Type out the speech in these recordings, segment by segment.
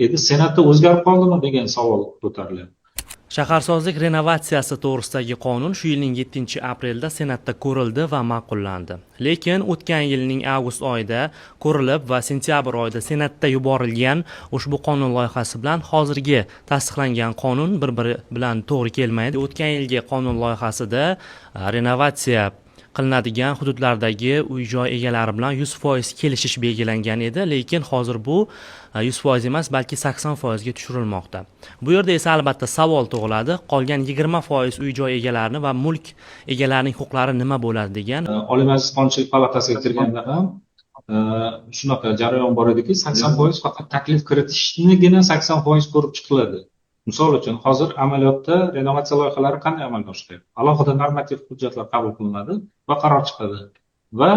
Endi Senatda o'zgarib qoldimi degan savol ko'tarilyapti. Shaharsozlik renovatsiyasi to'g'risidagi qonun shu yilning 7-aprelda Senatda ko'rildi va ma'qullandi. Lekin o'tgan yilning avgust oyida ko'rilib va sentyabr oyida Senatda yuborilgan ushbu qonun loyihasi bilan hozirgi tasdiqlangan qonun bir-biri bilan to'g'ri kelmaydi. O'tgan yilgi qonun loyihasida renovatsiya qilinadigan hududlardagi uy-joy egalari bilan 100% kelishish belgilangan edi, lekin hozir bu 100% emas, balki 80% ga tushirilmoqda. Bu yerda esa albatta savol tug'iladi, qolgan 20% uy-joy egalarini va mulk egalarining huquqlari nima bo'ladi degan. Oliy Majlis Qonunchilik palatasiga kirganda ham shunaqa jarayon bor ediki, 80% faqat taklif kiritishnigina 80% ko'rib chiqiladi. Misol uchun, hozir amaliyotda renovatsiya loyihalari qanday amalga oshiryapti? Alohida normativ hujjatlar qabul qilinadi va qaror chiqadi va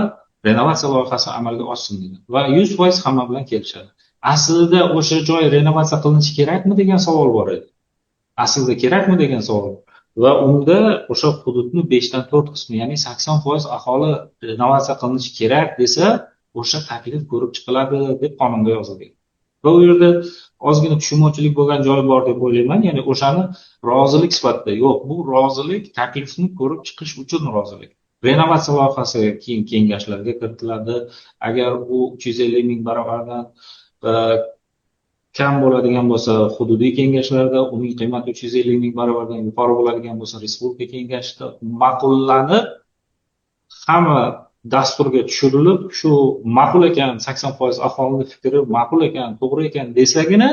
renovatsiya loyihasi amalga oshsin deydi va 100% hamma bilan kelishadi. Aslida o'sha joy renovatsiya qilinishi kerakmi degan savol bor edi. Aslida kerakmi degan savol. Va unda o'sha hududni 5 dan 4 qismi, ya'ni 80% aholi renovatsiya qilinishi kerak desa, o'sha taklif ko'rib chiqiladi deb qonunga yozilgan. Va u yerda ozgina tushunmovchilik bo'lgan joyi bor deb o'ylayman. Ya'ni o'shani rozilik sifatida yo'q, bu rozilik taklifni ko'rib chiqish uchun rozilik. Renovatsiya loyihasi keyin kengashlarga kiritiladi. Agar u 350 ming barobardan kam bo'ladigan bo'lsa, hududiy kengashlarda, uning qiymati 350 ming barobardan yuqori bo'ladigan bo'lsa, respublika kengashida ma'qullanib, hamma dasturga tushirilib, shu ma'qul ekan, 80% aholining fikri ma'qul ekan, to'g'ri ekan desagina,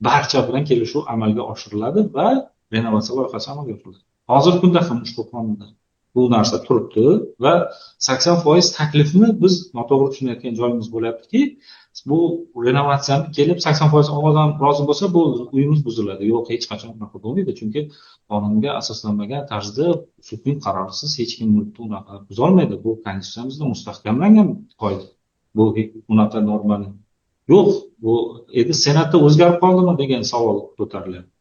barcha bilan kelishuv amalga oshiriladi va renovatsiya loyihasi amalga oshiriladi. Hozirgi kunda ham ushbu qonunda bu narsa turibdi va 80% taklifni biz noto'g'ri tushunayotgan joyimiz bo'lyaptiki, bu renovatsiyani kelib 80% odam rozi bo'lsa, bu uyimiz buziladi. Yo'q, hech qachon unaqa bo'lmaydi, chunki qonunga asoslanmagan tarzda sudning qarorisiz hech kim mulkni unaqa buzolmaydi. Bu konstitutsiyamizda mustahkamlangan qoida. Bu unaqa normani yo'q. Bu endi Senatda o'zgarib qoldimi degan savol ko'tarilyapti.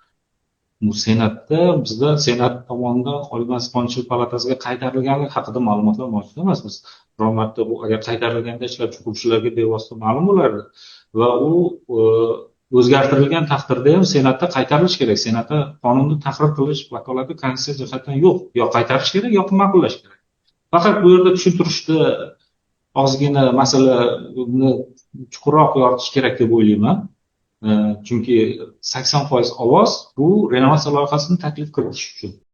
Bu Senatda bizda Senat tomonidan Oliy Majlis Qonunchilik palatasiga qaytarilganligi haqida ma'lumotlar mavjud emas. Biz biror marta bu agar qaytarilganda ishlab chiquvchilarga bevosita ma'lum bo'lardi va u o'zgartirilgan taqdirda ham Senatda qaytarilishi kerak. Senatda qonunni tahrir qilish vakolati konstitutsiya jihatdan yo'q. Yo qaytarish kerak, yoki ma'qullash kerak. Faqat bu yerda tushuntirishda ozgina masalani chuqurroq yoritish kerak deb o'ylayman. Chunki 80% ovoz bu renovatsiya loyihasini taklif kiritish uchun.